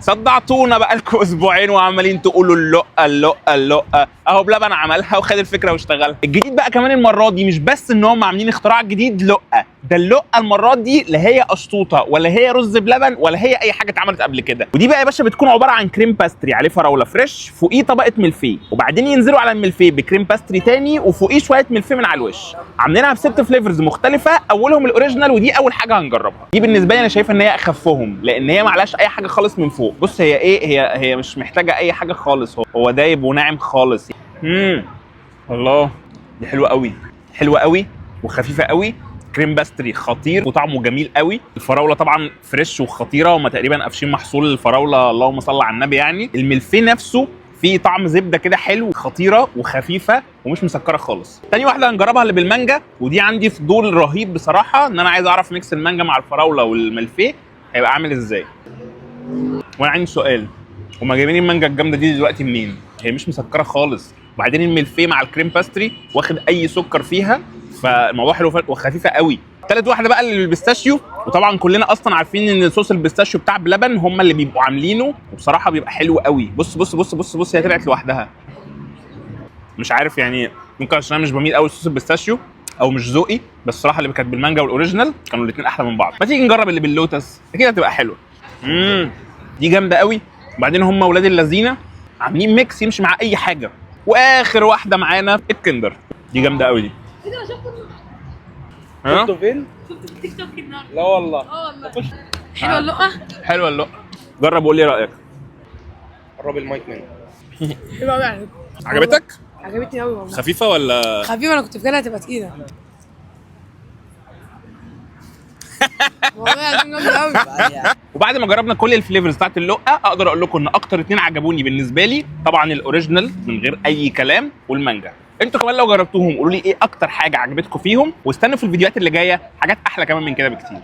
صدعتونا بقالكم اسبوعين وعمالين تقولوا اللقه اهو بلبن عملها وخد الفكره واشتغلها. الجديد بقى كمان المره دي مش بس ان هم عاملين اختراع جديد لقه، ده اللقه المره دي لا هي اشطوطه ولا هي رز بلبن ولا هي اي حاجه اتعملت قبل كده. ودي بقى يا باشا بتكون عباره عن كريم باستري عليه فراوله فريش، فوقيه طبقه ملفيه، وبعدين ينزلوا على الملفيه بكريم باستري تاني وفوقيه شويه ملفيه من على الوش. عاملينها بست فليفرز مختلفه، اولهم الاوريجينال ودي اول حاجه هنجربها. دي بالنسبه لي انا شايفه ان هي اخفهم لان هي معلاش اي حاجه خالص من فوق. بص هي ايه، هي مش محتاجه اي حاجه خالص، هو دايب وناعم خالص. الله دي حلوه قوي، حلوه قوي وخفيفه قوي. كريم باستري خطير وطعمه جميل قوي. الفراوله طبعا فريش وخطيره، هم تقريبا قافشين محصول الفراوله اللهم صل على النبي. يعني الملفيه نفسه فيه طعم زبده كده حلو، خطيره وخفيفه ومش مسكره خالص. تاني واحده هنجربها اللي بالمانجا، ودي عندي فضول رهيب بصراحه ان انا عايز اعرف ميكس المانجا مع الفراوله والملفيه هيبقى عامل ازاي. وانا عندي سؤال، هما جايبين المانجا الجامده دي دلوقتي منين؟ هي مش مسكره خالص، وبعدين الملفيه مع الكريم باستري واخد اي سكر فيها، فالموضوع حلو وخفيفه قوي. تالت واحده بقى اللي بالبيستاشيو، وطبعا كلنا اصلا عارفين ان صوص البيستاشيو بتاع بلبن هم اللي بيبقوا عاملينه، وبصراحه بيبقى حلو قوي. بص بص بص بص بص هي طلعت لوحدها. مش عارف يعني، ممكن عشان انا مش بميل قوي لصوص البيستاشيو او مش ذوقي، بس الصراحه اللي كانت بالمانجا والاوريجينال كانوا الاثنين احلى من بعض. ما تيجي نجرب اللي باللوتس، اكيد هتبقى حلوه. دي جامده قوي. وبعدين هم ولاد اللذينه عاملين ميكس يمشي مع اي حاجه. واخر واحده معانا الكندر، دي جامده قوي دي. ايه ده انا شفته فين؟ شفته في التيك توك النهارده. لا والله. والله حلوه اللقه، حلوه اللقه. جرب وقول لي رايك. قرب المايك مني. حلوه قوي يعني. عجبتك؟ عجبتني قوي والله. خفيفه ولا خفيفه؟ انا كنت فاكرها هتبقى تقيله. والله العظيم جامده قوي. وبعد ما جربنا كل الفليفرز بتاعت اللقه، اقدر اقول لكم ان اكتر اتنين عجبوني بالنسبه لي طبعا الاوريجينال من غير اي كلام، والمانجا. انتوا كمان لو جربتوهم قولوا لي ايه اكتر حاجه عجبتكم فيهم، واستنوا في الفيديوهات اللي جايه حاجات احلى كمان من كده بكتير.